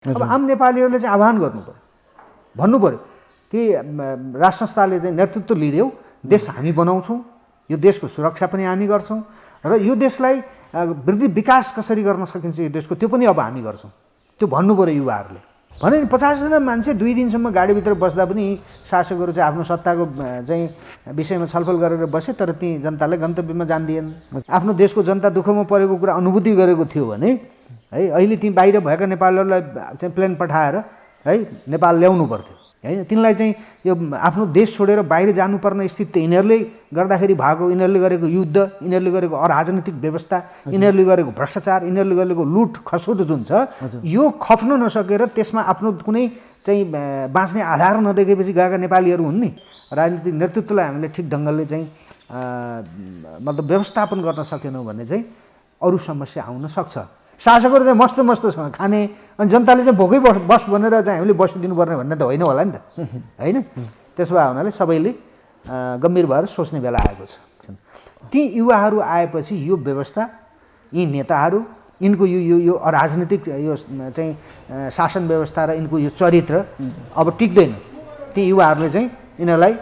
अब आम नेपालीहरूले चाहिँ आह्वान गर्नु पर्यो, भन्नु पर्यो कि राष्ट्र संस्थाले चाहिँ नेतृत्व लिदेऊ, देश हामी बनाउँछौँ, यो देशको सुरक्षा पनि हामी गर्छौँ र यो देशलाई वृद्धि विकास कसरी गर्न सकिन्छ यो देशको त्यो पनि अब हामी गर्छौँ, त्यो भन्नु पर्यो युवाहरूले। भने 50जना मान्छे 2 दिनसम्म गाडीभित्र बस्दा पनि शासकहरू चाहिँ आफ्नो सत्ताको चाहिँ विषयमा छलफल गरेर बसे, तर ती जनतालाई गन्तव्यमा जान दिएन। आफ्नो देशको जनता दुःखमा परेको कुरा अनुभूति गरेको थियो भने है अहिले ती बाहिर भएका नेपालीहरूलाई चाहिँ प्लेन पठाएर है नेपाल ल्याउनु पर्थ्यो हैन। तिनलाई चाहिँ यो आफ्नो देश छोडेर बाहिर जानुपर्ने स्थिति यिनीहरूले गर्दाखेरि भएको, यिनीहरूले गरेको युद्ध, यिनीहरूले गरेको अराजनीतिक व्यवस्था, यिनीहरूले गरेको भ्रष्टाचार, यिनीहरूले गरेको लुट खसुट जुन छ यो खप्न नसकेर त्यसमा आफ्नो कुनै चाहिँ बाँच्ने आधार नदेखेपछि गएका नेपालीहरू हुन् नि। राजनीतिक नेतृत्वलाई हामीले ठिक ढङ्गले चाहिँ मतलब व्यवस्थापन गर्न सकेनौँ भने चाहिँ अरू समस्या आउन सक्छ। शासकहरू चाहिँ मस्त मस्तसँग खाने अनि जनताले चाहिँ भोकै बस भनेर चाहिँ हामीले बसिदिनुपर्ने भन्ने त होइन होला नि त होइन। त्यसो भए हुनाले सबैले गम्भीर भएर सोच्ने बेला आएको छ। ती युवाहरू आएपछि यो व्यवस्था, यी नेताहरू, यिनको यो अराजनीतिक यो चाहिँ शासन व्यवस्था र यिनको यो चरित्र अब टिक्दैन। ती युवाहरूले चाहिँ यिनीहरूलाई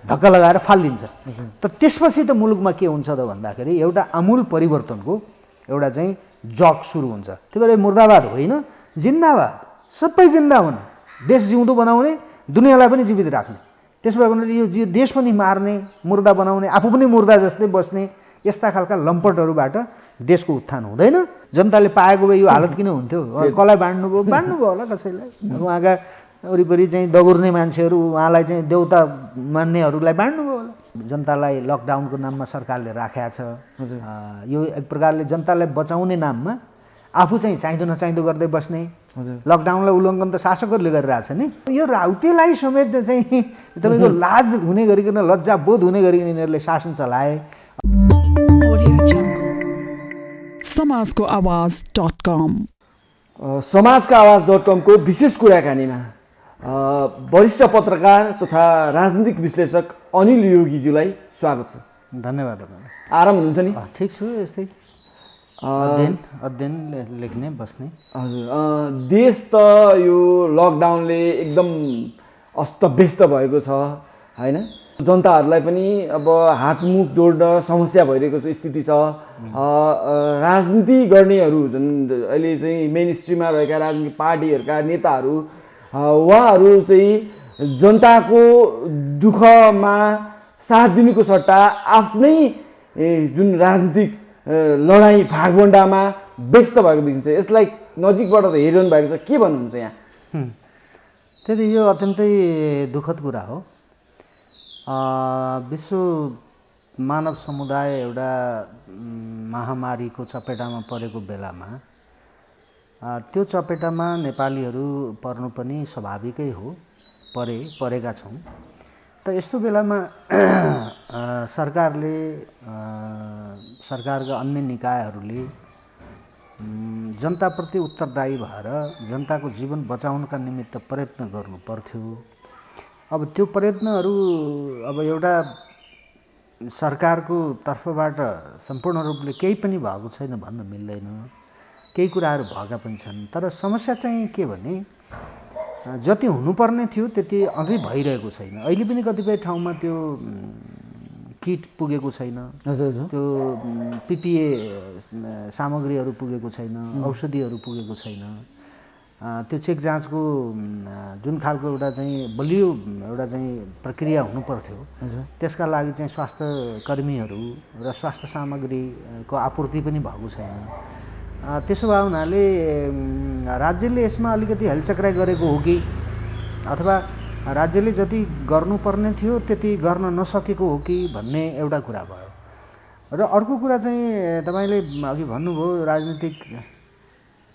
धक्का लगाएर फालिदिन्छ। त त्यसपछि त मुलुकमा के हुन्छ त भन्दाखेरि एउटा आमूल परिवर्तनको एउटा चाहिँ जग सुरु हुन्छ। त्यही भएर मुर्दाबाद होइन, जिन्दाबाद, सबै जिन्दा हुने, देश जिउँदो बनाउने, दुनियाँलाई पनि जीवित राख्ने। त्यसो भएको हुनाले यो देश पनि मार्ने, मुर्दा बनाउने, आफू पनि मुर्दा जस्तै बस्ने यस्ता खालका लम्पटहरूबाट देशको उत्थान हुँदैन। जनताले पाएको भए यो हालत किन हुन्थ्यो? कसलाई बाँड्नुभयो होला कसैलाई, उहाँका वरिपरि चाहिँ दगुर्ने मान्छेहरू, उहाँलाई चाहिँ देउता मान्नेहरूलाई बाँड्नुभयो होला। जनतालाई लकडाउनको नाममा सरकारले राखेको छ। यो एक प्रकारले जनतालाई बचाउने नाममा आफू चाहिँ चाहिँदो नचाहिँदो गर्दै बस्ने, लकडाउनलाई उल्लङ्घन त शासकहरूले गरिरहेछ नि। यो राउतेलाई समेत चाहिँ तपाईँको लाज हुने गरिकन, लज्जा बोध हुने गरिकन यिनीहरूले शासन चलाए। समाजको आवाज.com समाजको आवाज.com को विशेष कुराकानीमा वरिष्ठ पत्रकार तथा राजनीतिक विश्लेषक अनिल योगीज्यूलाई स्वागत छ। धन्यवाद तपाईँलाई। आराम हुनुहुन्छ नि? ठिक छु, यस्तै अध्ययन लेख्ने बस्ने। हजुर, देश त यो लकडाउनले एकदम अस्तव्यस्त भएको छ होइन। जनताहरूलाई पनि अब हातमुख जोड्न समस्या भइरहेको स्थिति छ। राजनीति गर्नेहरू जुन अहिले चाहिँ मेन स्ट्रिममा रहेका राजनीतिक पार्टीहरूका नेताहरू, उहाँहरू चाहिँ जनताको दुःखमा साथ दिनुको सट्टा आफ्नै जुन राजनीतिक लडाइँ भागभण्डामा व्यस्त भएको देखिन्छ। यसलाई नजिकबाट त हेरिरहनु भएको छ, के भन्नुहुन्छ यहाँ? त्यही यो अत्यन्तै दुःखद कुरा हो। विश्व मानव समुदाय एउटा महामारीको चपेटामा परेको बेलामा त्यो चपेटामा नेपालीहरू पर्नु पनि स्वाभाविकै हो, परेका छौँ। त यस्तो बेलामा सरकारले, सरकारका अन्य निकायहरूले जनताप्रति उत्तरदायी भएर जनताको जीवन बचाउनका निमित्त प्रयत्न गर्नु पर्थ्यो। अब त्यो प्रयत्नहरू अब एउटा सरकारको तर्फबाट सम्पूर्ण रूपले केही पनि भएको छैन भन्न मिल्दैन। केही कुराहरू भएका पनि छन्, तर समस्या चाहिँ के भने जति हुनुपर्ने थियो त्यति अझै भइरहेको छैन। अहिले पनि कतिपय ठाउँमा त्यो किट पुगेको छैन, त्यो पिपिए सामग्रीहरू पुगेको छैन, औषधिहरू पुगेको छैन। त्यो चेक जाँचको जुन खालको एउटा चाहिँ बलियो एउटा चाहिँ प्रक्रिया हुनु पर्थ्यो, त्यसका लागि चाहिँ स्वास्थ्य कर्मीहरू र स्वास्थ्य सामग्रीको आपूर्ति पनि भएको छैन। त्यसो भए हुनाले राज्यले यसमा अलिकति हेलचक्राइ गरेको हो कि, अथवा राज्यले जति गर्नुपर्ने थियो त्यति गर्न नसकेको हो कि भन्ने एउटा कुरा भयो। र अर्को कुरा चाहिँ तपाईँले अघि भन्नुभयो राजनीतिक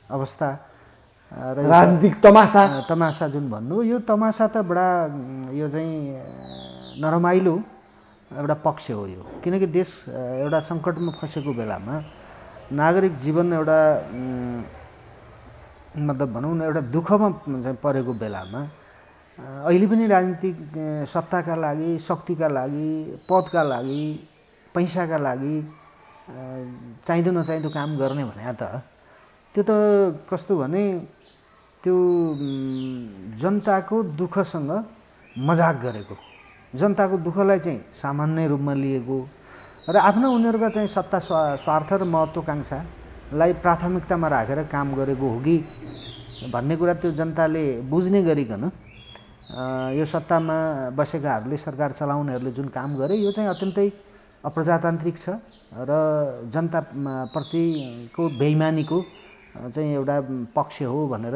अवस्था र राजनीतिक तमासा जुन भन्नु, यो तमासा त बडा यो चाहिँ नरमाइलो एउटा पक्ष हो यो। किनकि देश एउटा सङ्कटमा फँसेको बेलामा, नागरिक जीवन एउटा मतलब भनौँ न एउटा दुःखमा चाहिँ परेको बेलामा अहिले पनि राजनीतिक सत्ताका लागि, शक्तिका लागि, पदका लागि, पैसाका लागि चाहिँदो नचाहिँदो काम गर्ने भने त त्यो त कस्तो भने त्यो जनताको दुःखसँग मजाक गरेको, जनताको दुःखलाई चाहिँ सामान्य रूपमा लिएको र आफ्नो उनीहरूका चाहिँ सत्ता स्वार्थ र महत्त्वाकांक्षालाई प्राथमिकतामा राखेर काम गरेको हो कि भन्ने कुरा त्यो जनताले बुझ्ने गरिकन यो सत्तामा बसेकाहरूले, सरकार चलाउनेहरूले जुन काम गरे यो चाहिँ अत्यन्तै अप्रजातान्त्रिक छ र जनताप्रतिको बेइमानीको चाहिँ एउटा पक्ष हो भनेर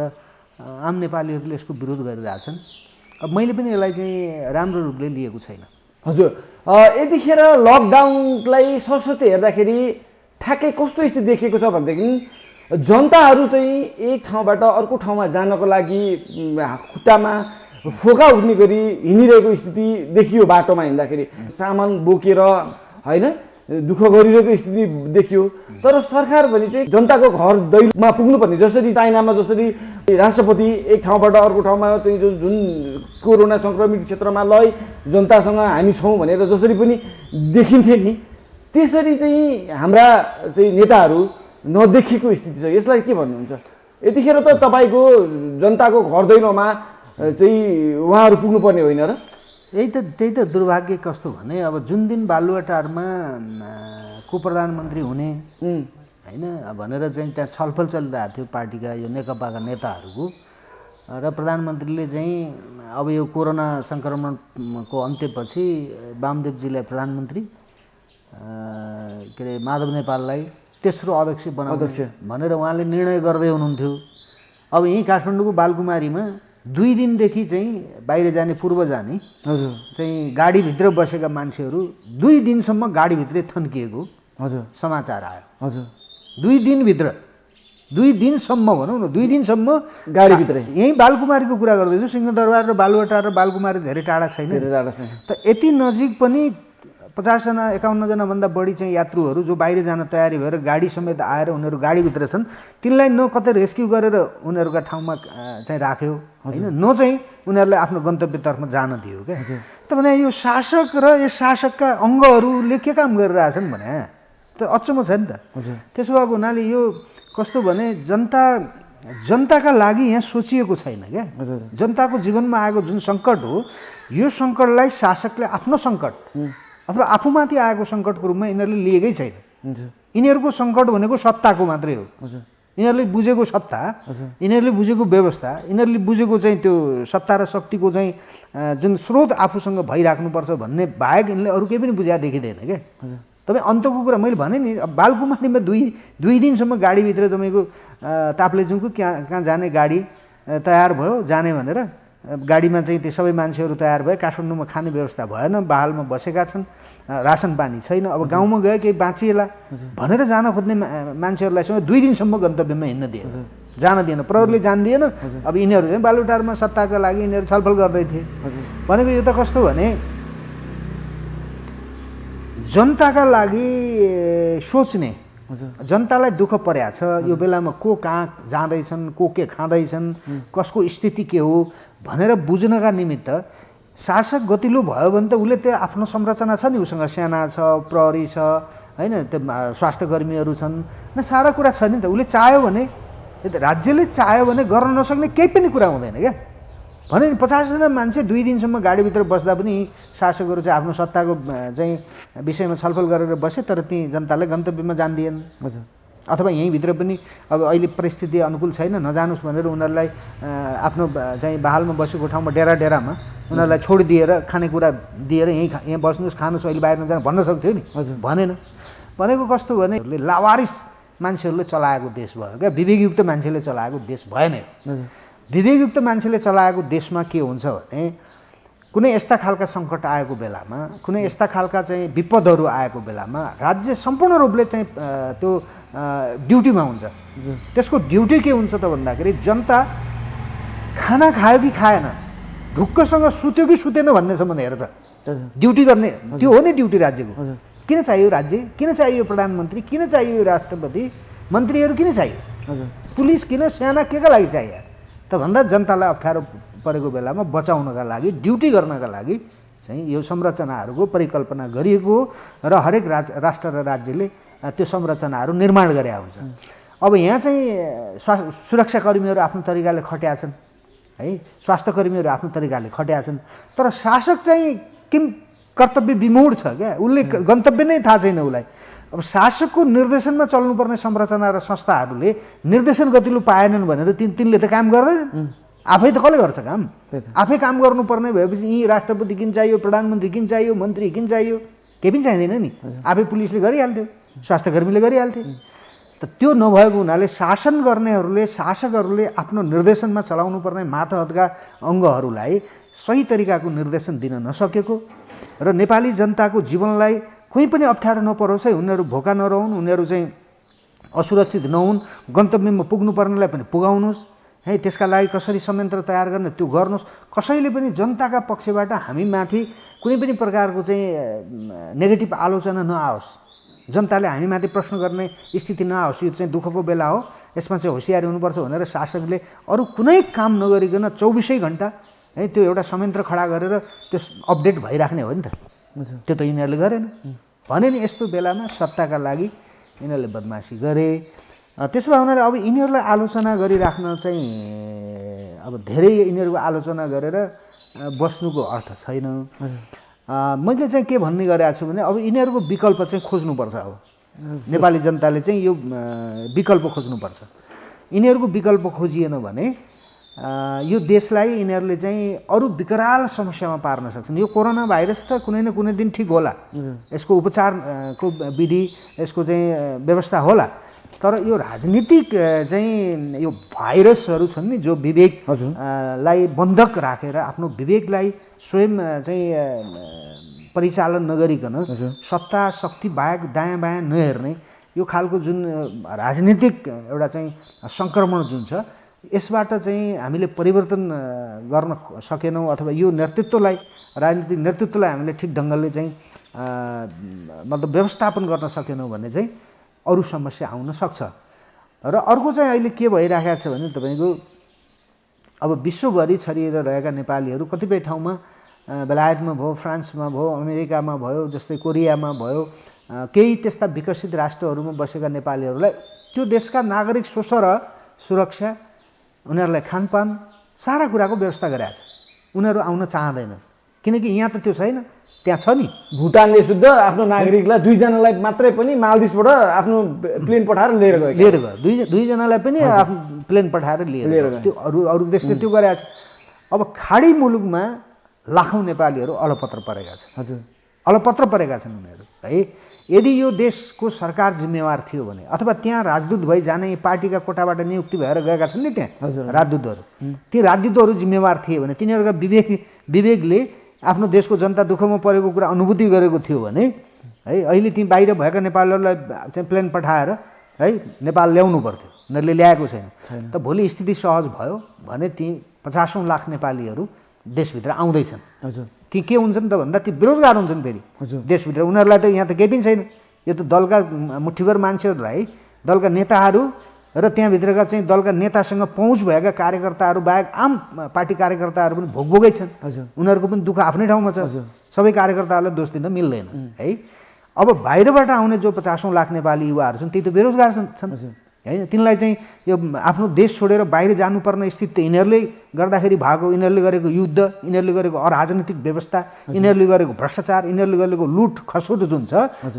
आम नेपालीहरूले यसको विरोध गरिरहेछन्। अब मैले पनि यसलाई चाहिँ राम्रो रूपले लिएको छैन। हजुर, यतिखेर लकडाउनलाई सरस्वती हेर्दाखेरि ठ्याक्कै कस्तो स्थिति देखिएको छ भनेदेखि जनताहरू चाहिँ एक ठाउँबाट अर्को ठाउँमा जानको लागि खुट्टामा फोका उठ्ने गरी हिँडिरहेको स्थिति देखियो। बाटोमा हिँड्दाखेरि सामान बोकेर होइन दुःख गरिरहेको स्थिति देखियो। तर सरकार भने चाहिँ जनताको घर दैलोमा पुग्नुपर्ने, जसरी चाइनामा जसरी राष्ट्रपति एक ठाउँबाट अर्को ठाउँमा चाहिँ जुन कोरोना सङ्क्रमित क्षेत्रमा लय जनतासँग हामी छौँ भनेर जसरी पनि देखिन्थे नि, त्यसरी चाहिँ हाम्रा चाहिँ नेताहरू नदेखिएको स्थिति छ। यसलाई के भन्नुहुन्छ? यतिखेर त तपाईँको जनताको घर दैलोमा चाहिँ उहाँहरू पुग्नुपर्ने होइन र? त्यही त दुर्भाग्य कस्तो भने अब जुन दिन बालुवाटारमा को प्रधानमन्त्री हुने होइन भनेर चाहिँ त्यहाँ छलफल चलिरहेको थियो पार्टीका यो नेकपाका नेताहरूको, र प्रधानमन्त्रीले चाहिँ अब यो कोरोना सङ्क्रमणको अन्त्यपछि वामदेवजीलाई प्रधानमन्त्री के अरे माधव नेपाललाई तेस्रो अध्यक्ष बनाउने भनेर उहाँले निर्णय गर्दै हुनुहुन्थ्यो। अब यहीँ काठमाडौँको बालकुमारीमा 2 दिनदेखि चाहिँ बाहिर जाने, पूर्व जाने चाहिँ गाडीभित्र बसेका मान्छेहरू 2 दिनसम्म गाडीभित्रै थन्किएको समाचार आयो। 2 दिनभित्र, 2 दिनसम्म भनौँ न, 2 दिनसम्म गाडीभित्रै। यहीँ बालकुमारीको कुरा गर्दैछु, सिंहदरबार र बालुवाटार र बालकुमारी धेरै टाढा छैन। त यति नजिक पनि 50 जना 51 जनाभन्दा बढी चाहिँ यात्रुहरू जो बाहिर जान तयारी भएर गाडी समेत आएर उनीहरू गाडीभित्र छन्, तिनलाई न कतै रेस्क्यु गरेर उनीहरूका ठाउँमा चाहिँ राख्यो होइन, न चाहिँ उनीहरूलाई आफ्नो गन्तव्यतर्फ जान दियो क्या। त भने यो शासक र यस शासकका अङ्गहरूले के काम गरिरहेछन् भने त अचम्म छ नि त। त्यसो भएको हुनाले यो कस्तो भने जनताका लागि यहाँ सोचिएको छैन क्या। जनताको जीवनमा आएको जुन सङ्कट हो, यो सङ्कटलाई शासकले आफ्नो सङ्कट अथवा आफूमाथि आएको सङ्कटको रूपमा यिनीहरूले लिएकै छैन। यिनीहरूको सङ्कट भनेको सत्ताको मात्रै हो। यिनीहरूले बुझेको सत्ता, यिनीहरूले बुझेको व्यवस्था, यिनीहरूले बुझेको चाहिँ त्यो सत्ता र शक्तिको चाहिँ जुन स्रोत आफूसँग भइराख्नुपर्छ भन्ने बाहेक यिनले अरू केही पनि बुझाए देखिँदैन क्या। तपाईँ अन्तको कुरा मैले भने नि, अब बालकुमारीमा 2 दिनसम्म गाडीभित्र तपाईँको ताप्लेजुङको कहाँ जाने गाडी तयार भयो जाने भनेर, गाडीमा चाहिँ त्यो सबै मान्छेहरू तयार भए, काठमाडौँमा खाने व्यवस्था भएन, बहालमा बसेका छन्, रासन पानी छैन, अब गाउँमा गए केही बाँचिएला भनेर जान खोज्ने मान्छेहरूलाई सँग 2 दिनसम्म गन्तव्यमा हिँड्न दिएन, जान दिएन, प्रहरीले जान दिएन। अब यिनीहरू चाहिँ बालुवाटारमा सत्ताका लागि यिनीहरू छलफल गर्दै थिए भनेको यो त कस्तो भने जनताका लागि सोच्ने, जनतालाई दुःख परेको छ, यो बेलामा को कहाँ जाँदैछन्, को के खाँदैछन्, कसको स्थिति के हो भनेर बुझ्नका निमित्त शासक गतिलो भयो भने त उसले त्यो आफ्नो संरचना छ नि, उसँग सेना छ, प्रहरी छ होइन, त्यो स्वास्थ्यकर्मीहरू छन्, न सारा कुरा छ नि त। उसले चाह्यो भने, राज्यले चाह्यो भने गर्न नसक्ने केही पनि कुरा हुँदैन क्या। भने 50 जना मान्छे 2 दिनसम्म गाडीभित्र बस्दा पनि शासकहरू चाहिँ आफ्नो सत्ताको चाहिँ विषयमा छलफल गरेर बसे, तर ती जनतालाई गन्तव्यमा जान दिएन। अथवा यहीँभित्र पनि अब अहिले परिस्थिति अनुकूल छैन, नजानुस् भनेर उनीहरूलाई आफ्नो चाहिँ बहालमा बसेको ठाउँमा डेरामा उनीहरूलाई छोडिदिएर खानेकुरा दिएर यहाँ बस्नुहोस्, खानुहोस्, अहिले बाहिर नजानु भन्न सक्थ्यो नि, भनेन। भनेको कस्तो भने लावारिस मान्छेहरूले चलाएको देश भयो क्या, विवेकयुक्त मान्छेले चलाएको देश भएन। विवेकयुक्त मान्छेले चलाएको देशमा के हुन्छ भने कुनै यस्ता खालका सङ्कट आएको बेलामा, कुनै यस्ता खालका चाहिँ विपदहरू आएको बेलामा राज्य सम्पूर्ण रूपले चाहिँ त्यो ड्युटीमा हुन्छ। त्यसको ड्युटी के हुन्छ त भन्दाखेरि जनता खाना खायो कि खाएन, ढुक्कसँग सुत्यो कि सुतेन भन्नेसम्म हेर्छ। ड्युटी गर्ने त्यो हो नि ड्युटी राज्यको। किन चाहियो राज्य, किन चाहियो प्रधानमन्त्री, किन चाहियो राष्ट्रपति, मन्त्रीहरू किन चाहियो, पुलिस किन, सेना के का लागि चाहियो त भन्दा जनतालाई अप्ठ्यारो परेको बेलामा बचाउनका लागि, ड्युटी गर्नका लागि चाहिँ यो संरचनाहरूको परिकल्पना गरिएको र हरेक राष्ट्र र राज्यले त्यो संरचनाहरू निर्माण गरेका हुन्छ। अब यहाँ चाहिँ सुरक्षाकर्मीहरू आफ्नो तरिकाले खट्या छन् है, स्वास्थ्यकर्मीहरू आफ्नो तरिकाले खट्या छन्, तर शासक चाहिँ किन कर्तव्य विमूढ छ क्या, उसले गन्तव्य नै थाहा छैन उसलाई। अब शासकको निर्देशनमा चल्नुपर्ने संरचना र संस्थाहरूले निर्देशन गतिलो पाएनन् भने त तिनले त काम गर्दैनन्, आफै त कसले गर्छ काम? आफै काम गर्नुपर्ने भएपछि यी राष्ट्रपति किन चाहियो, प्रधानमन्त्री किन चाहियो, मन्त्री किन चाहियो? केही पनि चाहिँदैन नि, आफै पुलिसले गरिहाल्थ्यो, स्वास्थ्यकर्मीले गरिहाल्थे। त त्यो नभएको हुनाले शासन गर्नेहरूले शासकहरूले आफ्नो निर्देशनमा चलाउनु पर्ने मातहतका अङ्गहरूलाई सही तरिकाको निर्देशन दिन नसकेको र नेपाली जनताको जीवनलाई कोही पनि अप्ठ्यारो नपरोस् है, उनीहरू भोका नरहुन्, उनीहरू चाहिँ असुरक्षित नहुन्, गन्तव्यमा पुग्नुपर्नेलाई पनि पुगाउनुहोस् है, त्यसका लागि कसरी संयन्त्र तयार गर्ने त्यो गर्नुहोस्। कसैले पनि जनताका पक्षबाट हामीमाथि कुनै पनि प्रकारको चाहिँ नेगेटिभ आलोचना नआओस्, जनताले हामीमाथि प्रश्न गर्ने स्थिति नआओस्। यो चाहिँ दुःखको बेला हो, यसमा चाहिँ होसियारी हुनुपर्छ भनेर शासकले अरू कुनै काम नगरिकन 24 घण्टा है त्यो एउटा संयन्त्र खडा गरेर त्यो अपडेट भइराख्ने हो नि त। त्यो त यिनीहरूले गरेन भने नि यस्तो बेलामा सत्ताका लागि यिनीहरूले बदमासी गरे। त्यसो भए हुनाले अब यिनीहरूलाई आलोचना गरिराख्न चाहिँ अब धेरै यिनीहरूको आलोचना गरेर बस्नुको अर्थ छैन। मैले चाहिँ के भन्ने गरेको छु भने अब यिनीहरूको विकल्प चाहिँ खोज्नुपर्छ। अब नेपाली जनताले चाहिँ यो विकल्प खोज्नुपर्छ। यिनीहरूको विकल्प खोजिएन भने यो देशलाई यिनीहरूले चाहिँ अरू विकराल समस्यामा पार्न सक्छन्। यो कोरोना भाइरस त कुनै न कुनै दिन ठिक होला, यसको उपचारको विधि, यसको चाहिँ व्यवस्था होला, तर यो राजनीतिक चाहिँ यो भाइरसहरू छन् नि जो विवेकलाई बन्धक राखेर आफ्नो विवेकलाई स्वयं चाहिँ परिचालन नगरिकन सत्ता शक्ति बाहेक दायाँ बायाँ नहेर्ने यो खालको जुन राजनीतिक एउटा चाहिँ सङ्क्रमण जुन छ, यसबाट चाहिँ हामीले परिवर्तन गर्न सकेनौँ अथवा यो नेतृत्वलाई राजनीतिक नेतृत्वलाई हामीले ठिक ढङ्गले चाहिँ मतलब व्यवस्थापन गर्न सकेनौँ भने चाहिँ अरू समस्या आउन सक्छ। र अर्को चाहिँ अहिले के भइरहेको छ भने तपाईँको अब विश्वभरि छरिएर रहेका नेपालीहरू कतिपय ठाउँमा बेलायतमा भयो, फ्रान्समा भयो, अमेरिकामा भयो, जस्तै कोरियामा भयो, केही त्यस्ता विकसित राष्ट्रहरूमा बसेका नेपालीहरूलाई त्यो देशका नागरिक शोषण र सुरक्षा, उनीहरूलाई खानपान सारा कुराको व्यवस्था गरेको छ। उनीहरू आउन चाहँदैनन् किनकि यहाँ त त्यो छैन, त्यहाँ छ नि। भुटानले शुद्ध आफ्नो नागरिकलाई 2 जनालाई मात्रै पनि मालदिभ्सबाट आफ्नो प्लेन पठाएर लिएर गयो। दुईजनालाई पनि आफ्नो प्लेन पठाएर लिएर गयो। त्यो अरू देशले त्यो गरेको छ। अब खाडी मुलुकमा लाखौँ नेपालीहरू अलपत्र परेका छन्। हजुर, अलपत्र परेका छन् उनीहरू है। यदि यो देशको सरकार जिम्मेवार थियो भने अथवा त्यहाँ राजदूत भई जाने पार्टीका कोटाबाट नियुक्ति भएर गएका छन् नि त्यहाँ राजदूतहरू, ती राजदूतहरू जिम्मेवार थिए भने तिनीहरूका विवेकले आफ्नो देशको जनता दुःखमा परेको कुरा अनुभूति गरेको थियो भने है अहिले ती बाहिर भएका नेपालीहरूलाई चाहिँ प्लेन पठाएर है नेपाल ल्याउनु पर्थ्यो। उनीहरूले ल्याएको छैन। त भोलि स्थिति सहज भयो भने ती 50औं लाख नेपालीहरू देशभित्र आउँदैछन्। हजुर, ती के हुन्छन् त भन्दा ती बेरोजगार हुन्छन् फेरि देशभित्र। उनीहरूलाई त यहाँ त केही पनि छैन। यो त दलका मुठीभर मान्छेहरूलाई, दलका नेताहरू र त्यहाँभित्रका चाहिँ दलका नेतासँग पहुँच भएका कार्यकर्ताहरू बाहेक आम पार्टी कार्यकर्ताहरू पनि भोगभोगै छन्। उनीहरूको पनि दुःख आफ्नै ठाउँमा छ। सबै कार्यकर्ताहरूलाई दोष दिन मिल्दैन है। अब बाहिरबाट आउने जो 50औं लाख नेपाली युवाहरू छन् ती त बेरोजगार छन् हैन। तिनलाई चाहिँ यो आफ्नो देश छोडेर बाहिर जानुपर्ने स्थिति त यिनीहरूले गर्दाखेरि भएको, यिनीहरूले गरेको युद्ध, यिनीहरूले गरेको अराजनीतिक व्यवस्था, यिनीहरूले गरेको भ्रष्टाचार, यिनीहरूले गरेको लुट खसोट जुन छ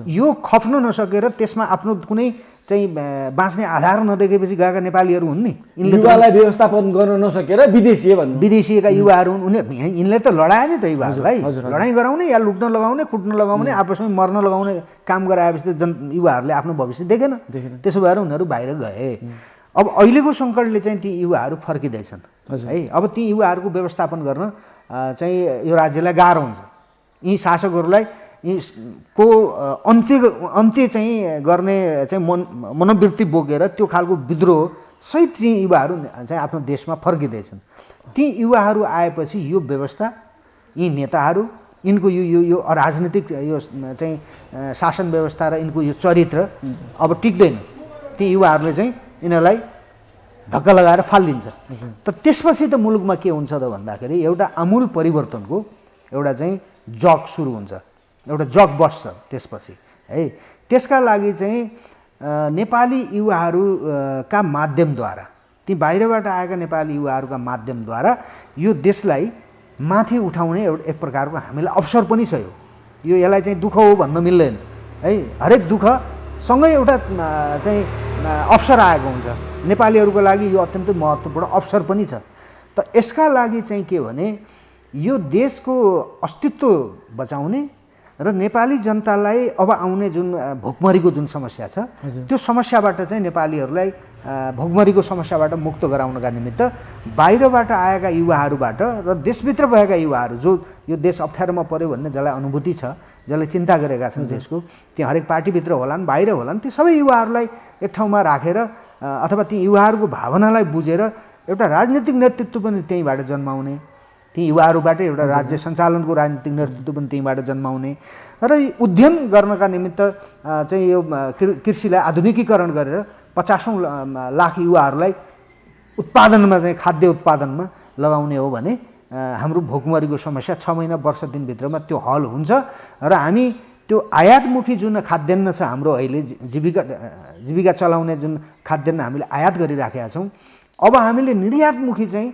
यो खप्न नसकेर त्यसमा आफ्नो कुनै चाहिँ बाँच्ने आधार नदेखेपछि गएका नेपालीहरू हुन् नि। युवालाई व्यवस्थापन गर्न नसकेर विदेशीका युवाहरू हुन्। यिनले त लडाए नि त युवाहरूलाई, लडाइँ गराउने या लुट्न लगाउने, कुट्न लगाउने, आपसमै मर्न लगाउने काम गराएपछि त युवाहरूले आफ्नो भविष्य देखेन। त्यसो भएर उनीहरू बाहिर गए। अब अहिलेको सङ्कटले चाहिँ ती युवाहरू फर्किँदैछन् है। अब ती युवाहरूको व्यवस्थापन गर्न चाहिँ यो राज्यलाई गाह्रो हुन्छ। यी शासकहरूलाई को अन्त्य चाहिँ गर्ने चाहिँ मनोवृत्ति बोकेर त्यो खालको विद्रोह सहित चाहिँ युवाहरू चाहिँ आफ्नो देशमा फर्किँदैछन्। ती युवाहरू आएपछि यो व्यवस्था, यी नेताहरू, यिनको यो अराजनीतिक यो चाहिँ शासन व्यवस्था र यिनको यो चरित्र अब टिक्दैन। ती युवाहरूले चाहिँ यिनीहरूलाई धक्का लगाएर फालिदिन्छ। त त्यसपछि त मुलुकमा के हुन्छ त भन्दाखेरि एउटा आमूल परिवर्तनको एउटा चाहिँ जग सुरु हुन्छ, एउटा जग बस्छ त्यसपछि है। त्यसका लागि चाहिँ नेपाली युवाहरूका माध्यमद्वारा, ती बाहिरबाट आएका नेपाली युवाहरूका माध्यमद्वारा यो देशलाई माथि उठाउने एक प्रकारको हामीलाई अवसर पनि छ। यो यसलाई चाहिँ दुःख हो भन्न मिल्दैन है। हरेक दुःखसँगै एउटा चाहिँ अवसर आएको हुन्छ। नेपालीहरूको लागि यो अत्यन्तै महत्त्वपूर्ण अवसर पनि छ। त यसका लागि चाहिँ के भने यो देशको अस्तित्व बचाउने र नेपाली जनतालाई अब आउने जुन भोकमरीको जुन समस्या छ त्यो समस्याबाट चाहिँ नेपालीहरूलाई भोकमरीको समस्याबाट मुक्त गराउनका निमित्त बाहिरबाट आएका युवाहरूबाट र देशभित्र भएका युवाहरू जो यो देश अप्ठ्यारोमा पर्यो भन्ने जसलाई अनुभूति छ, जसले चिन्ता गरेका छन् देशको, ती हरेक पार्टीभित्र होलान् बाहिर होलान्, ती सबै युवाहरूलाई एक ठाउँमा राखेर अथवा ती युवाहरूको भावनालाई बुझेर एउटा राजनीतिक नेतृत्व पनि त्यहीँबाट जन्माउने, ती युवाहरूबाट एउटा राज्य सञ्चालनको राजनीतिक नेतृत्व पनि त्यहीँबाट जन्माउने र उद्यम गर्नका निमित्त चाहिँ यो कृषिलाई आधुनिकीकरण गरेर 50औं लाख युवाहरूलाई उत्पादनमा चाहिँ खाद्य उत्पादनमा लगाउने हो भने हाम्रो भोकमरीको समस्या 6 महिना वर्ष दिनभित्रमा त्यो हल हुन्छ र हामी त्यो आयातमुखी जुन खाद्यान्न छ हाम्रो अहिले जीविका चलाउने जुन खाद्यान्न हामीले आयात गरिराखेका छौँ, अब हामीले निर्यातमुखी चाहिँ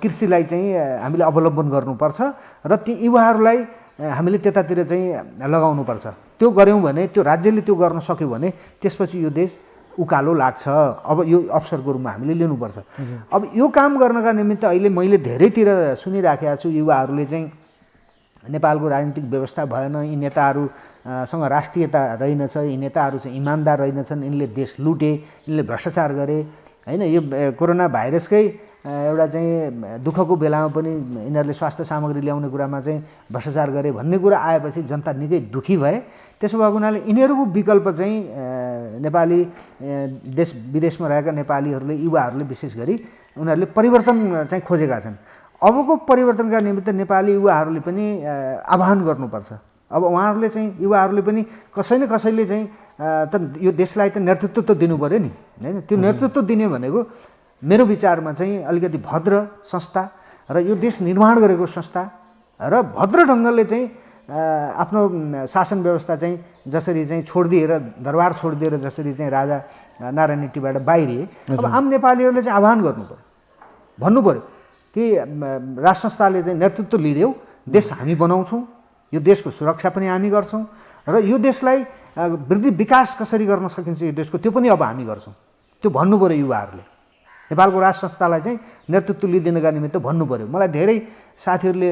कृषिलाई चाहिँ हामीले अवलम्बन गर्नुपर्छ र ती युवाहरूलाई हामीले त्यतातिर चाहिँ लगाउनुपर्छ। त्यो गऱ्यौँ भने, त्यो राज्यले त्यो गर्न सक्यो भने त्यसपछि यो देश उकालो लाग्छ। अब यो अवसरको रूपमा हामीले लिनुपर्छ। अब यो काम गर्नका निमित्त अहिले मैले धेरैतिर सुनिराखेका छु युवाहरूले चाहिँ नेपालको राजनीतिक व्यवस्था भएन, यी नेताहरूसँग राष्ट्रियता रहेनछ, यी नेताहरू चाहिँ इमान्दार रहेनछन्, यिनले देश लुटे, यिनले भ्रष्टाचार गरे हैन। यो कोरोना भाइरसकै एउटा चाहिँ दुःखको बेलामा पनि यिनीहरूले स्वास्थ्य सामग्री ल्याउने कुरामा चाहिँ भ्रष्टाचार गरे भन्ने कुरा आएपछि जनता निकै दुखी भए। त्यसो भएको हुनाले यिनीहरूको विकल्प चाहिँ नेपाली देश विदेशमा रहेका नेपालीहरूले, युवाहरूले विशेष गरी उनीहरूले परिवर्तन चाहिँ खोजेका छन्। अबको परिवर्तनका निमित्त नेपाली युवाहरूले पनि आह्वान गर्नुपर्छ। अब उहाँहरूले चाहिँ युवाहरूले पनि कसै न कसैले चाहिँ त यो देशलाई त नेतृत्व त दिनु पर्यो नि हैन। त्यो नेतृत्व दिने भनेको मेरो विचारमा चाहिँ अलिकति भद्र संस्था र यो देश निर्माण गरेको संस्था र भद्र ढङ्गले चाहिँ आफ्नो शासन व्यवस्था चाहिँ जसरी चाहिँ छोडिदिएर, दरबार छोडिदिएर जसरी चाहिँ राजा नारायणहिट्टीबाट बाहिरिए, अब आम नेपालीहरूले चाहिँ आह्वान गर्नु पर्यो, भन्नु पर्यो कि राज संस्थाले चाहिँ नेतृत्व लिदेऊ, देश हामी बनाउँछौँ, यो देशको सुरक्षा पनि हामी गर्छौँ र यो देशलाई वृद्धि विकास कसरी गर्न सकिन्छ यो देशको त्यो पनि अब हामी गर्छौँ। त्यो भन्नु पर्यो युवाहरूले। नेपालको राज संस्थालाई चाहिँ नेतृत्व लिइदिनका निमित्त भन्नु पर्यो। मलाई धेरै साथीहरूले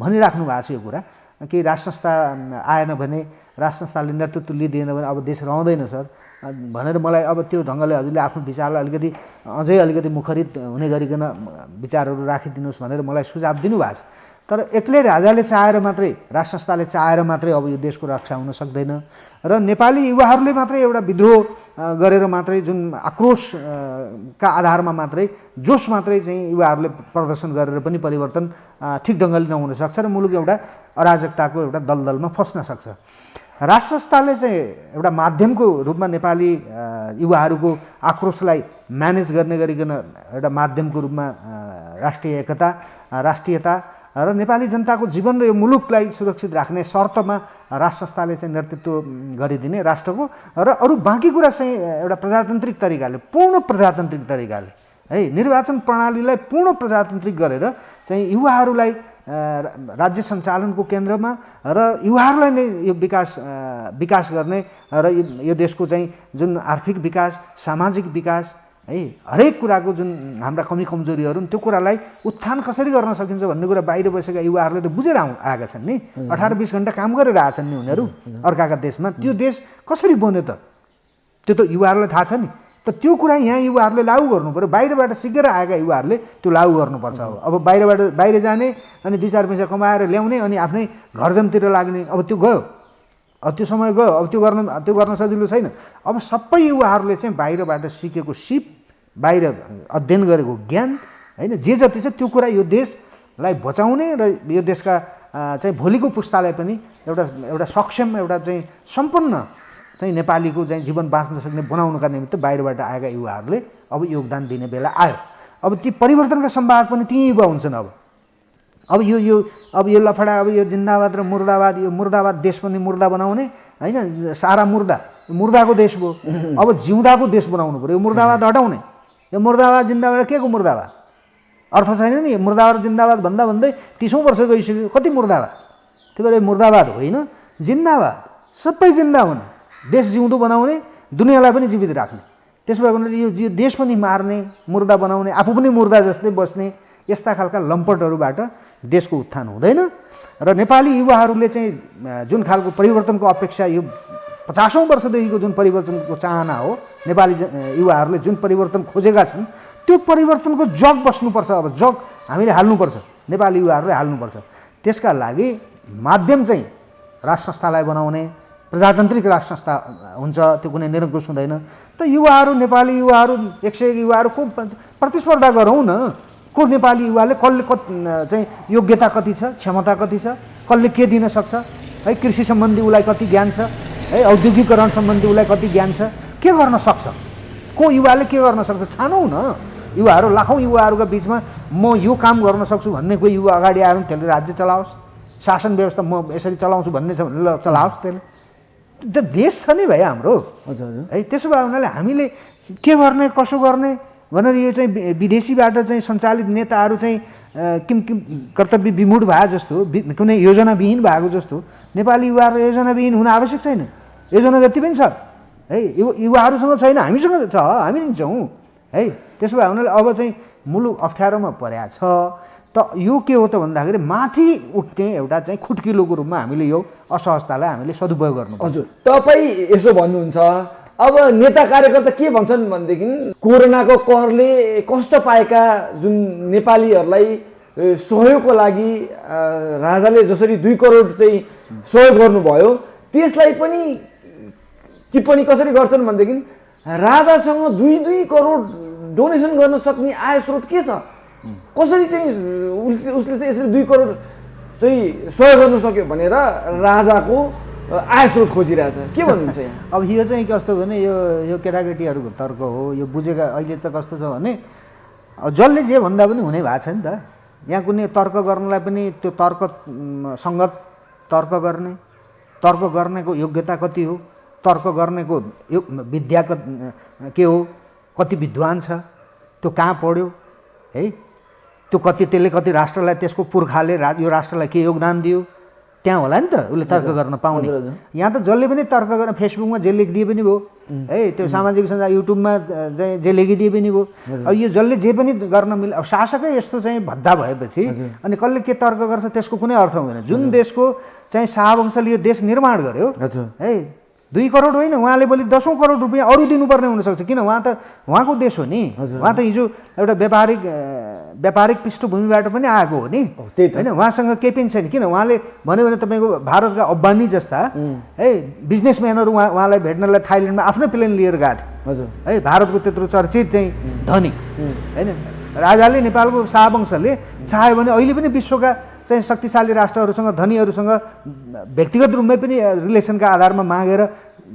भनिराख्नु भएको छ यो कुरा कि राज संस्था आएन भने, राज संस्थाले नेतृत्व लिइदिएन भने अब देश रहँदैन सर भनेर मलाई अब त्यो ढङ्गले हजुरले आफ्नो विचारलाई अलिकति अझै अलिकति मुखरित हुने गरिकन विचारहरू राखिदिनुहोस् भनेर मलाई सुझाव दिनुभएको छ। तर एक्लै राजाले चाहेर मात्रै, राज संस्थाले चाहेर मात्रै अब यो देशको रक्षा हुन सक्दैन र नेपाली युवाहरूले मात्रै एउटा विद्रोह गरेर मात्रै, जुन आक्रोशका आधारमा मात्रै, जोस मात्रै चाहिँ युवाहरूले प्रदर्शन गरेर पनि परिवर्तन ठिक ढङ्गले नहुन सक्छ र मुलुक एउटा अराजकताको एउटा दलदलमा फस्न सक्छ। राज संस्थाले चाहिँ एउटा माध्यमको रूपमा नेपाली युवाहरूको आक्रोशलाई म्यानेज गर्ने गरिकन एउटा माध्यमको रूपमा राष्ट्रिय एकता, राष्ट्रियता र नेपाली जनताको जीवन र यो मुलुकलाई सुरक्षित राख्ने शर्तमा राज संस्थाले चाहिँ नेतृत्व गरिदिने राष्ट्रको र अरू बाँकी कुरा चाहिँ एउटा प्रजातान्त्रिक तरिकाले, पूर्ण प्रजातान्त्रिक तरिकाले है, निर्वाचन प्रणालीलाई पूर्ण प्रजातान्त्रिक गरेर चाहिँ युवाहरूलाई राज्य सञ्चालनको केन्द्रमा र युवाहरूलाई नै यो विकास गर्ने र यो देशको चाहिँ जुन आर्थिक विकास, सामाजिक विकास है, हरेक कुराको जुन हाम्रा कमी कमजोरीहरू त्यो कुरालाई उत्थान कसरी गर्न सकिन्छ भन्ने कुरा बाहिर बसेका युवाहरूले त बुझेर आएका छन् नि। 18-20 घण्टा काम गरेर आएछन् नि उनीहरू अर्काका देशमा। त्यो देश कसरी बन्यो त त्यो त युवाहरूलाई थाहा छ नि। त त्यो कुरा यहाँ युवाहरूले लागू गर्नु पर्यो। बाहिरबाट सिकेर आएका युवाहरूले त्यो लागू गर्नुपर्छ। अब बाहिर जाने अनि 2-4 पैसा कमाएर ल्याउने अनि आफ्नै घरजमतिर लाग्ने, अब त्यो गयो, अब त्यो समय गयो, अब त्यो गर्न सजिलो छैन। अब सबै युवाहरूले चाहिँ बाहिरबाट सिकेको सिप, बाहिर अध्ययन गरेको ज्ञान हैन, जे जति छ त्यो कुरा यो देशलाई बचाउने र यो देशका चाहिँ भोलिको पुस्तालाई पनि एउटा सक्षम, एउटा चाहिँ सम्पन्न चाहिँ नेपालीको चाहिँ जीवन बाँच्न सक्ने बनाउनका निमित्त बाहिरबाट आएका युवाहरूले अब योगदान दिने बेला आयो। अब ती परिवर्तनका सम्भावना पनि ती युवा हुन्छन्। अब अब यो लफडा, अब यो जिन्दाबाद र मुर्दाबाद, यो मुर्दाबाद देश पनि मुर्दा बनाउने होइन, सारा मुर्दाको देश भयो। अब जिउँदाको देश बनाउनु पऱ्यो, यो मुर्दाबाद हटाउने। यो मुर्दाबाद जिन्दाबाद के को मुर्दाबाद? अर्थ छैन नि। मुर्दाबाद जिन्दाबाद भन्दा भन्दै 30औं वर्ष गइसक्यो, कति मुर्दाबाद? त्यही भएर मुर्दाबाद होइन, जिन्दाबाद, सबै जिन्दा हुने, देश जिउँदो बनाउने, दुनियाँलाई पनि जीवित राख्ने। त्यसो भएको हुनाले यो देश पनि मार्ने, मुर्दा बनाउने, आफू पनि मुर्दा जस्तै बस्ने, यस्ता खालका लम्पटहरूबाट देशको उत्थान हुँदैन। र नेपाली युवाहरूले चाहिँ जुन खालको परिवर्तनको अपेक्षा, यो 50औं वर्षदेखिको जुन परिवर्तनको चाहना हो, नेपाली युवाहरूले जुन परिवर्तन खोजेका छन्, त्यो परिवर्तनको जग बस्नुपर्छ। अब जग हामीले हाल्नुपर्छ, नेपाली युवाहरूले हाल्नुपर्छ। त्यसका लागि माध्यम चाहिँ राष्ट्र संस्थालाई बनाउने, प्रजातान्त्रिक राष्ट्र संस्था हुन्छ, त्यो कुनै निरङ्कुश हुँदैन। त युवाहरू, नेपाली युवाहरू, 101 युवाहरू को प्रतिस्पर्धा गरौँ न। को नेपाली युवाले कसले चाहिँ योग्यता कति छ, क्षमता कति छ, कसले के दिन सक्छ है, कृषि सम्बन्धी उसलाई कति ज्ञान छ है, औद्योगिकरण सम्बन्धी उसलाई कति ज्ञान छ, के गर्न सक्छ, को युवाले के गर्न सक्छ, छानौँ न। युवाहरू, लाखौँ युवाहरूका बिचमा म यो काम गर्न सक्छु भन्ने कोही युवा अगाडि आएर त्यसले राज्य चलाओस्, शासन व्यवस्था म यसरी चलाउँछु भन्ने छ भने ल चलाओस्। त्यसले त देश छ नि भाइ हाम्रो है। त्यसो भए हुनाले हामीले के गर्ने, कसो गर्ने भनेर यो चाहिँ विदेशीबाट चाहिँ सञ्चालित नेताहरू चाहिँ किम कर्तव्य विमूढ भए जस्तो, कुनै योजनाविहीन भएको जस्तो, नेपाली युवाहरू योजनाविहीन हुन आवश्यक छैन। योजना जति पनि छ है, युवाहरूसँग छैन, हामीसँग छ, हामी दिन्छौँ है। त्यसो भए हुनाले अब चाहिँ मुलुक अप्ठ्यारोमा परेको छ। त यो के हो त भन्दाखेरि माथि उठ्ने एउटा चाहिँ खुट्किलोको रूपमा हामीले यो असहजतालाई हामीले सदुपयोग गर्नुपर्छ। हजुर, तपाईँ यसो भन्नुहुन्छ, अब नेता कार्यकर्ता के भन्छन् भनेदेखि कोरोनाको कहरले कष्ट पाएका जुन नेपालीहरूलाई सहयोगको लागि राजाले जसरी 2 करोड चाहिँ सहयोग गर्नुभयो, त्यसलाई पनि टिप्पणी कसरी गर्छन् भनेदेखि राजासँग 2 करोड डोनेसन गर्न सक्ने आय स्रोत के छ, कसरी चाहिँ उसले चाहिँ यसरी 2 करोड चाहिँ सहयोग गर्न सक्यो भनेर राजाको आय स्रोत खोजिरहेछ। के भन्नुहुन्छ यहाँ? अब यो चाहिँ कस्तो भने यो केटाकेटीहरूको तर्क हो, यो बुझेका। अहिले त कस्तो छ भने जसले जे भन्दा पनि हुने भएको छ नि त। यहाँ कुनै तर्क गर्नलाई पनि त्यो तर्क सङ्गत तर्क गर्नेको योग्यता कति हो, तर्क गर्नेको विद्या के हो, कति विद्वान छ, त्यो कहाँ पढ्यो है, त्यो त्यसले कति राष्ट्रलाई, त्यसको पुर्खाले यो राष्ट्रलाई के योगदान दियो, त्यहाँ होला नि त उसले तर्क गर्न पाउने। यहाँ त जसले पनि तर्क गर्न, फेसबुकमा जे लेखिदिए पनि भयो है, त्यो सामाजिक सञ्जाल युट्युबमा चाहिँ जे लेखिदिए पनि भयो। अब यो जसले जे पनि गर्न मिल्छ। अब शासकै यस्तो चाहिँ भद्दा भएपछि अनि कसले के तर्क गर्छ त्यसको कुनै अर्थ हुँदैन। जुन देशको चाहिँ शाहवंशले यो देश निर्माण गर्यो है, 2 करोड होइन, उहाँले भोलि 10औं करोड रुपियाँ अरू दिनुपर्ने हुनसक्छ। किन, उहाँ त उहाँको देश हो नि, उहाँ त हिजो एउटा व्यापारिक पृष्ठभूमिबाट पनि आएको हो नि होइन, उहाँसँग केही पनि छैन। किन, उहाँले भन्यो भने तपाईँको भारतका अब्बानी जस्ता है बिजनेसम्यानहरू उहाँलाई भेट्नलाई थाइल्यान्डमा आफ्नै प्लेन लिएर गएको थियो है, भारतको त्यत्रो चर्चित चाहिँ धनी होइन। राजाले, नेपालको शाहवंशले चाह्यो भने अहिले पनि विश्वका चाहिँ शक्तिशाली राष्ट्रहरूसँग, धनीहरूसँग व्यक्तिगत रूपमै पनि रिलेसनका आधारमा मागेर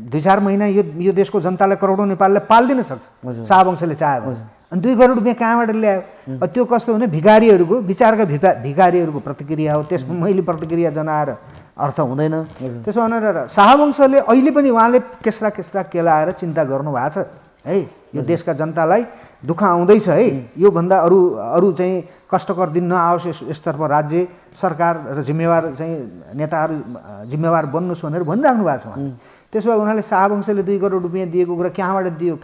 2-4 महिना यो देशको जनतालाई, करोडौँ नेपाललाई पालिदिन सक्छ शाहवंशले चाह्यो भने। अनि 2 करोड रुपियाँ कहाँबाट ल्यायो? त्यो कस्तो भने भिखारीहरूको, विचारका भिखारीहरूको प्रतिक्रिया हो। त्यसमा मैले प्रतिक्रिया जनाएर अर्थ हुँदैन। त्यसो भनेर शाहवंशले अहिले पनि उहाँले केस्रा केलाएर चिन्ता गर्नुभएको छ है। यो देशका जनतालाई दुःख आउँदैछ है, योभन्दा अरू चाहिँ कष्टकर दिन नआओस्, यसतर्फ राज्य सरकार र जिम्मेवार चाहिँ नेताहरू जिम्मेवार बन्नुहोस् भनेर भनिराख्नु भएको छ उहाँले। त्यसो भए उनीहरूले शाहवंशले 2 करोड रुपियाँ दिएको कुरा कहाँबाट दियो,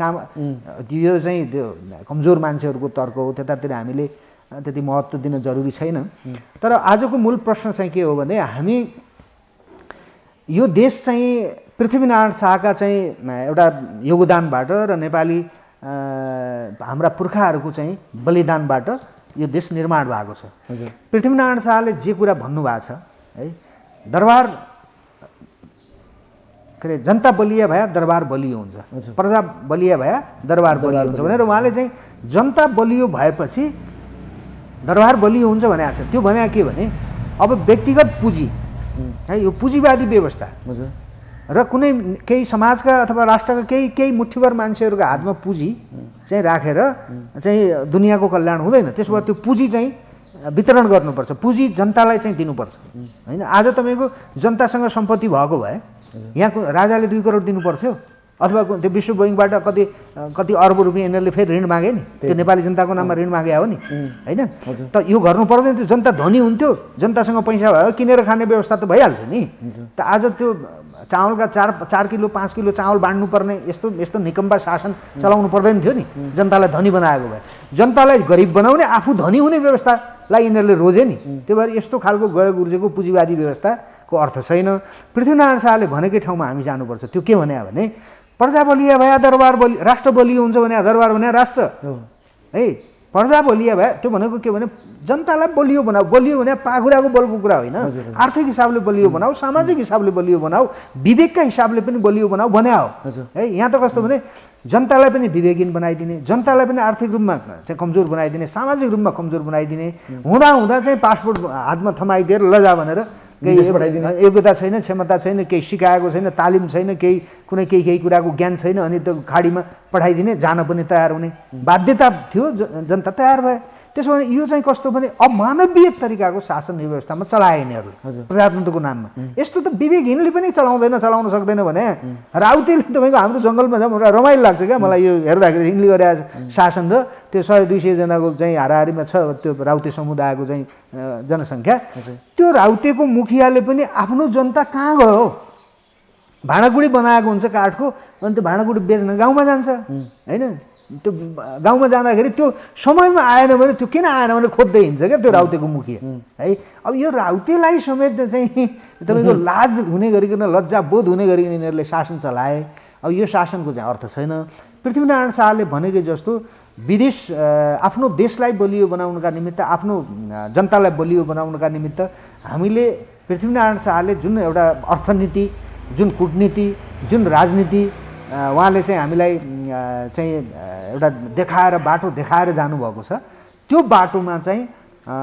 दियो चाहिँ त्यो कमजोर मान्छेहरूको तर्क हो। त्यतातिर हामीले त्यति महत्त्व दिन जरुरी छैन। तर आजको मूल प्रश्न चाहिँ के हो भने हामी यो देश चाहिँ पृथ्वीनारायण शाहका चाहिँ एउटा योगदानबाट र नेपाली हाम्रा पुर्खाहरूको चाहिँ बलिदानबाट यो देश निर्माण भएको छ। पृथ्वीनारायण शाहले जे कुरा भन्नुभएको छ है, दरबार के अरे जनता बलिया भए दरबार बलियो हुन्छ, प्रजा बलिया भए दरबार बलियो हुन्छ भनेर उहाँले चाहिँ जनता बलियो भएपछि दरबार बलियो हुन्छ भनेको छ। त्यो भने के भने अब व्यक्तिगत पुँजी है, यो पुँजीवादी व्यवस्था र कुनै केही समाजका अथवा राष्ट्रका केही मुठ्ठीभर मान्छेहरूको हातमा पुँजी चाहिँ राखेर चाहिँ दुनियाँको कल्याण हुँदैन। त्यसो भए त्यो पुँजी चाहिँ वितरण गर्नुपर्छ, पुँजी जनतालाई चाहिँ दिनुपर्छ होइन। आज तपाईँको जनतासँग सम्पत्ति भएको भए यहाँको राजाले 2 करोड दिनु पर्थ्यो, अथवा त्यो विश्व बैङ्कबाट कति अर्ब रुपियाँ यिनीहरूले फेरि ऋण मागे नि, त्यो नेपाली जनताको नाममा ऋण मागे हो नि होइन। त यो गर्नु पर्दैन थियो, जनता धनी हुन्थ्यो, जनतासँग पैसा भयो किनेर खाने व्यवस्था त भइहाल्थ्यो नि। त आज त्यो चामलका 4 किलो 5 किलो चामल बाँड्नु पर्ने यस्तो निकम्बा शासन चलाउनु पर्दैन थियो नि। जनतालाई धनी बनाएको भए, जनतालाई गरिब बनाउने आफू धनी हुने व्यवस्थालाई यिनीहरूले रोजे नि। त्यही भएर यस्तो खालको गयो गुर्जेको पुँजीवादी व्यवस्थाको अर्थ छैन। पृथ्वीनारायण शाहले भनेकै ठाउँमा हामी जानुपर्छ। त्यो के भने प्रजा बलिया भए दरबार राष्ट्र बलियो हुन्छ भने दरबार भने राष्ट्र है। प्रजा बलिया भए त्यो भनेको के भने जनतालाई बलियो बनाऊ। बलियो भने पाखुराको बलको कुरा होइन, आर्थिक हिसाबले बलियो बनाऊ, सामाजिक हिसाबले बलियो बनाऊ, विवेकका हिसाबले पनि बलियो बनाऊ भने हो है। यहाँ त कस्तो भने जनतालाई पनि विवेकहीन बनाइदिने, जनतालाई पनि आर्थिक रूपमा चाहिँ कमजोर बनाइदिने, सामाजिक रूपमा कमजोर बनाइदिने, हुँदा चाहिँ पासपोर्ट हातमा थमाइदिएर लजा भनेर केही योग्यता छैन, क्षमता छैन, केही सिकाएको छैन, तालिम छैन, केही कुराको ज्ञान छैन, अनि त्यो खाडीमा पठाइदिने, जान पनि तयार हुने बाध्यता थियो, जनता तयार भए। त्यसो भने यो चाहिँ कस्तो भने अमानवीय तरिकाको शासन व्यवस्थामा चलाए यिनीहरूले प्रजातन्त्रको नाममा। यस्तो त विवेकहीनले पनि चलाउन सक्दैन भने राउतेले तपाईँको हाम्रो जङ्गलमा जाऊँ रमाइलो लाग्छ क्या मलाई यो हेर्दाखेरि। यिनले गरेको शासन र त्यो 100-200 जनाको चाहिँ हाराहारीमा छ त्यो राउते समुदायको चाहिँ जनसङ्ख्या, त्यो राउतेको मुखियाले पनि आफ्नो जनता कहाँ गयो, भाँडाकुँडी बनाएको हुन्छ काठको, अनि त्यो भाँडाकुँडी बेच्न गाउँमा जान्छ होइन। त्यो गाउँमा जाँदाखेरि त्यो समयमा आएन भने त्यो किन आएन भने खोज्दै हिँड्छ क्या त्यो राउतेको मुखिया है। अब यो राउतेलाई समेत चाहिँ तपाईँको लाज हुने गरिकन, लज्जा बोध हुने गरिकन यिनीहरूले शासन चलाए। अब यो शासनको चाहिँ अर्थ छैन। पृथ्वीनारायण शाहले भनेकै जस्तो विदेश आफ्नो देशलाई बलियो बनाउनका निमित्त, आफ्नो जनतालाई बलियो बनाउनका निमित्त हामीले पृथ्वीनारायण शाहले जुन एउटा अर्थनीति, जुन कूटनीति, जुन राजनीति उहाँले चाहिँ हामीलाई चाहिँ एउटा बाटो देखाएर जानुभएको छ, त्यो बाटोमा चाहिँ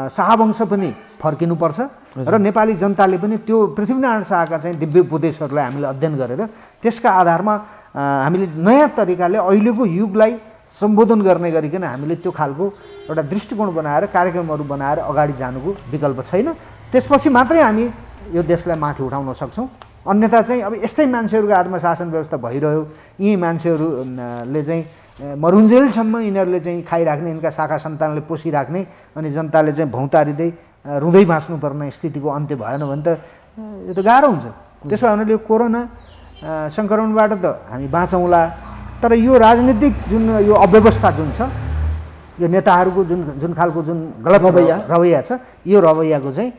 शाहवंश पनि फर्किनुपर्छ र नेपाली जनताले पनि त्यो पृथ्वीनारायण शाहका चाहिँ दिव्य उपदेशहरूलाई हामीले अध्ययन गरेर त्यसका आधारमा हामीले नयाँ तरिकाले अहिलेको युगलाई सम्बोधन गर्ने गरिकन हामीले त्यो खालको एउटा दृष्टिकोण बनाएर कार्यक्रमहरू बनाएर अगाडि जानुको विकल्प छैन। त्यसपछि मात्रै हामी यो देशलाई माथि उठाउन सक्छौँ। अन्यथा चाहिँ अब यस्तै मान्छेहरूको हातमा शासन व्यवस्था भइरह्यो, यी मान्छेहरूले चाहिँ मरुन्जेलसम्म यिनीहरूले चाहिँ खाइराख्ने, यिनका शाखा सन्तानले पोसिराख्ने, अनि जनताले चाहिँ भौतारिँदै रुँदै बाँच्नुपर्ने स्थितिको अन्त्य भएन भने त यो त गाह्रो हुन्छ। त्यसो भए यो कोरोना सङ्क्रमणबाट त हामी बाँचौँला, तर यो राजनीतिक जुन यो अव्यवस्था जुन छ, यो नेताहरूको जुन खालको जुन गलत रवैया छ, यो रवैयाको चाहिँ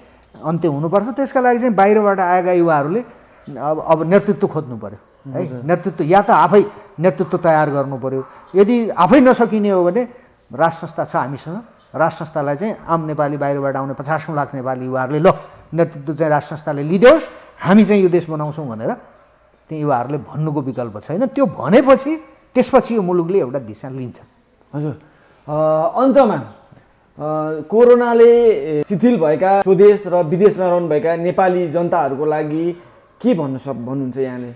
अन्त्य हुनुपर्छ। त्यसका लागि चाहिँ बाहिरबाट आएका युवाहरूले अब नेतृत्व खोज्नु पर्यो है। नेतृत्व या त आफै नेतृत्व तयार गर्नु पर्यो। यदि आफै नसकिने हो भने राज संस्था छ हामीसँग, राज संस्थालाई चाहिँ आम नेपाली बाहिरबाट आउने 50 लाख नेपाली युवाहरूले ल नेतृत्व चाहिँ राज संस्थाले लिदियोस्, हामी चाहिँ यो देश बनाउँछौँ भनेर ती युवाहरूले भन्नुको विकल्प छैन। त्यो भनेपछि त्यसपछि यो मुलुकले एउटा दिशा लिन्छ। हजुर, अन्तमा कोरोनाले शिथिल भएका स्वदेश र विदेशमा रहनुभएका नेपाली जनताहरूको लागि के भन्नुहुन्छ यहाँले?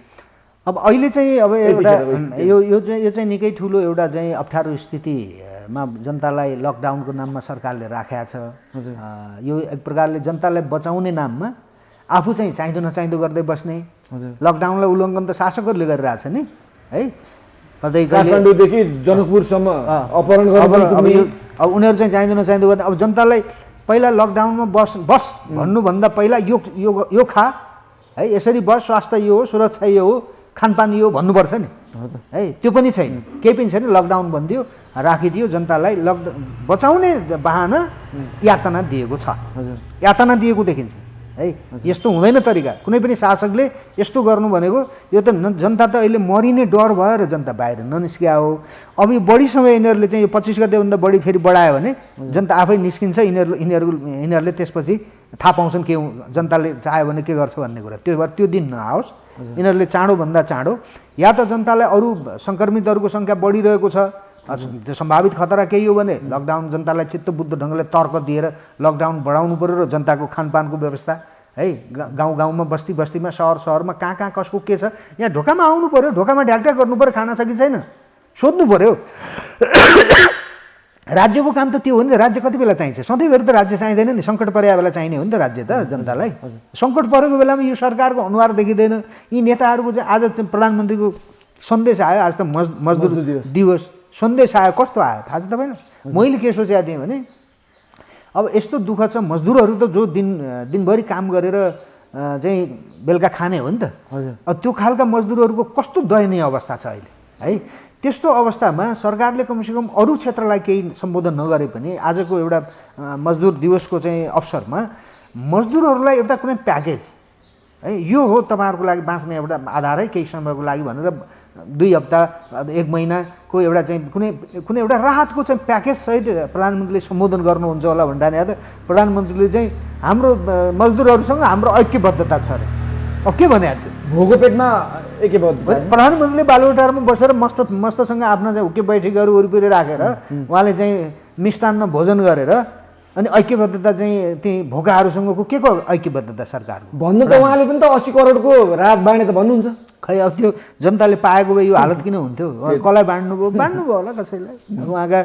अब अहिले चाहिँ अब एउटा यो चाहिँ निकै ठुलो एउटा चाहिँ अप्ठ्यारो स्थितिमा जनतालाई लकडाउनको नाममा सरकारले राखेको छ। यो एक प्रकारले जनतालाई बचाउने नाममा आफू चाहिँ चाहिँदो नचाहिँदो गर्दै बस्ने, लकडाउनलाई उल्लङ्घन त शासकहरूले गरिरहेछ नि है। कतै काठमाडौँदेखि जनकपुरसम्म अपहरण अब उनीहरू चाहिँ चाहिँदो नचाहिँदो गर्ने। अब जनतालाई पहिला लकडाउनमा बस भन्नुभन्दा पहिला यो खा है, यसरी बस, स्वास्थ्य यो हो, सुरक्षा यो हो, खानपान यो भन्नुपर्छ नि है। त्यो पनि छैन, केही पनि छैन। लकडाउन भनिदियो, राखिदियो, जनतालाई बचाउने बहाना यातना दिएको छ, यातना दिएको देखिन्छ है। यस्तो हुँदैन तरिका। कुनै पनि शासकले यस्तो गर्नु भनेको यो त जनता त अहिले मरिने डर भएर जनता बाहिर ननिस्किया हो। अब यो बढी समय यिनीहरूले चाहिँ यो 25 गतेभन्दा बढी फेरि बढायो भने जनता आफै निस्किन्छ। यिनीहरूले त्यसपछि थाहा पाउँछन् के जनताले चाह्यो भने के गर्छ भन्ने कुरा। त्यो दिन नआओस्। यिनीहरूले चाँडोभन्दा चाँडो या त जनतालाई अरू सङ्क्रमितहरूको सङ्ख्या बढिरहेको छ, त्यो सम्भावित खतरा केही हो भने लकडाउन जनतालाई चित्तबुद्ध ढङ्गले तर्क दिएर लकडाउन बढाउनु पऱ्यो र जनताको खानपानको व्यवस्था है, गाउँमा बस्ती बस्तीमा सहरमा कहाँ कसको के छ, यहाँ ढोकामा आउनु पऱ्यो, ढोकामा ढ्याकढ्याक गर्नु पऱ्यो, खाना छ कि छैन सोध्नु पऱ्यो। राज्यको काम त त्यो हो नि त। राज्य कति बेला चाहिन्छ? सधैँभरि त राज्य चाहिँदैन नि, सङ्कट परेको बेला चाहिने हो नि त राज्य त जनतालाई। सङ्कट परेको बेलामा यो सरकारको अनुहार देखिँदैन। यी नेताहरूको चाहिँ आज चाहिँ प्रधानमन्त्रीको सन्देश आयो, आज त मजदुर दिवस सन्देश आयो, कस्तो आयो थाहा छ तपाईँलाई? मैले के सोचेको थिएँ भने अब यस्तो दुःख छ, मजदुरहरू त जो दिनभरि काम गरेर चाहिँ बेलुका खाने हो नि त। अब त्यो खालका मजदुरहरूको कस्तो दयनीय अवस्था छ अहिले है। त्यस्तो अवस्थामा सरकारले कमसेकम अरू क्षेत्रलाई केही सम्बोधन नगरे पनि आजको एउटा मजदुर दिवसको चाहिँ अवसरमा मजदुरहरूलाई एउटा कुनै प्याकेज है, यो हो तपाईँहरूको लागि बाँच्ने एउटा आधार है केही समयको लागि भनेर 2 हप्ता 1 महिनाको एउटा चाहिँ कुनै एउटा राहतको चाहिँ प्याकेज सहित प्रधानमन्त्रीले सम्बोधन गर्नुहुन्छ होला भन्दा त प्रधानमन्त्रीले चाहिँ हाम्रो मजदुरहरूसँग हाम्रो ऐक्यबद्धता छ अरे। अब के भने थियो? भोको पेटमा ऐक्यबद्ध प्रधानमन्त्रीले बालुवाटारमा बसेर मस्तसँग आफ्ना चाहिँ हुक्के बैठकहरू वरिपरि राखेर उहाँले चाहिँ मिष्टान्न भोजन गरेर अनि ऐक्यबद्धता चाहिँ ती भोकाहरूसँगको के को ऐक्यबद्धता सरकारको भन्नु त उहाँले पनि त 80 करोडको राहत बाँड्ने त भन्नुहुन्छ। खै अब त्यो जनताले पाएको भए यो हालत किन हुन्थ्यो? कसलाई बाँड्नुभयो होला कसैलाई। उहाँका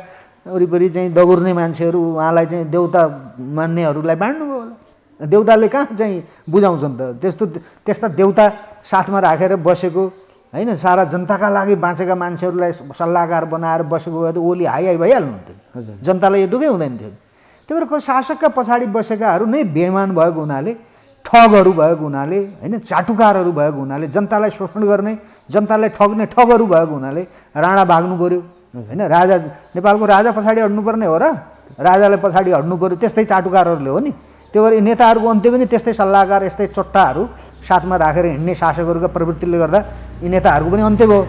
वरिपरि चाहिँ दगुर्ने मान्छेहरू, उहाँलाई चाहिँ देउता मान्नेहरूलाई बाँड्नुभयो होला। देउताले कहाँ चाहिँ बुझाउँछन् त? त्यस्ता देउता साथमा राखेर बसेको होइन, सारा जनताका लागि बाँचेका मान्छेहरूलाई सल्लाहकार बनाएर बसेको भए त ओली हाई भइहाल्नुहुन्थ्यो, जनतालाई यो दुःखै हुँदैन थियो। त्यही भएर शासकका पछाडि बसेकाहरू नै बेइमान भएको हुनाले, ठगहरू भएको हुनाले होइन, चाटुकारहरू भएको हुनाले, जनतालाई शोषण गर्ने, जनतालाई ठग्ने ठगहरू भएको हुनाले राणा भाग्नु पऱ्यो होइन। राजा नेपालको राजा पछाडि हट्नुपर्ने हो र? राजालाई पछाडि हट्नु पऱ्यो, त्यस्तै चाटुकारहरूले हो नि। त्यो भएर नेताहरूको अन्त्य पनि त्यस्तै सल्लाहकार, यस्तै चट्टाहरू साथमा राखेर हिँड्ने शासकहरूका प्रवृत्तिले गर्दा यी नेताहरूको पनि अन्त्य भयो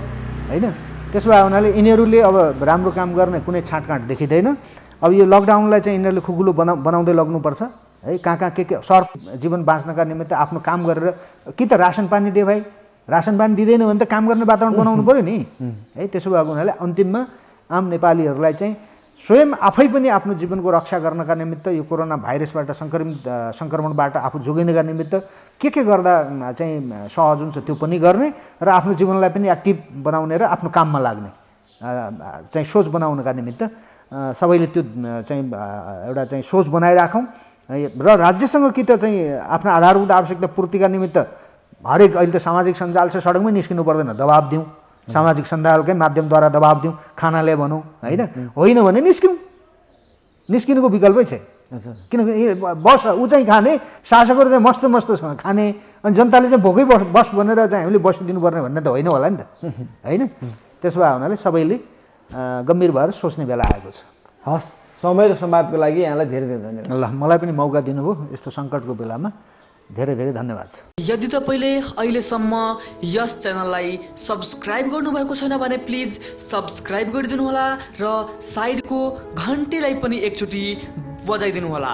होइन। त्यसो भए हुनाले यिनीहरूले अब राम्रो काम गर्ने कुनै छाँटकाँट देखिँदैन। अब यो लकडाउनलाई चाहिँ यिनीहरूले खुकुलो बनाउँदै लग्नुपर्छ है। कहाँ के शर्त जीवन बाँच्नका निमित्त आफ्नो काम गरेर कि त रासन पानी दिए भाइ, रासन पानी दिँदैन भने त काम गर्ने वातावरण बनाउनु पऱ्यो नि है। त्यसो भएको हुनाले अन्तिममा आम नेपालीहरूलाई चाहिँ स्वयं आफै पनि आफ्नो जीवनको रक्षा गर्नका निमित्त यो कोरोना भाइरसबाट सङ्क्रमणबाट आफू जोगिनका निमित्त के गर्दा चाहिँ सहज हुन्छ त्यो पनि गर्ने र आफ्नो जीवनलाई पनि एक्टिभ बनाउने र आफ्नो काममा लाग्ने चाहिँ सोच बनाउनका निमित्त सबैले त्यो चाहिँ एउटा चाहिँ सोच बनाइराखौँ र राज्यसँग कि त चाहिँ आफ्ना आधारभूत आवश्यकता पूर्तिका निमित्त हरेक अहिले त सामाजिक सञ्जाल छ, सडकमै निस्किनु पर्दैन, दबाब दिउँ, सामाजिक सञ्जालकै माध्यमद्वारा दबाब दिउँ, खानाले भनौँ होइन भने निस्किनुको विकल्पै छैन। किनकि बस ऊ चाहिँ खाने, शासकहरू चाहिँ मस्त खाने, अनि जनताले चाहिँ भोकै बस भनेर चाहिँ हामीले बसिदिनुपर्ने भन्ने त होइन होला नि त होइन। त्यसो भए हुनाले सबैले गम्भीर भएर सोच्ने बेला आएको छ। हस्, समय र संवादको लागि यहाँलाई धेरै धेरै धन्यवाद। ल, मलाई पनि मौका दिनुभयो यस्तो सङ्कटको बेलामा, धेरै धेरै धन्यवाद छ। यदि तपाईँले अहिलेसम्म यस च्यानललाई सब्सक्राइब गर्नुभएको छैन भने प्लिज सब्सक्राइब गरिदिनुहोला र साइडको घन्टीलाई पनि एकचोटि बजाइदिनुहोला।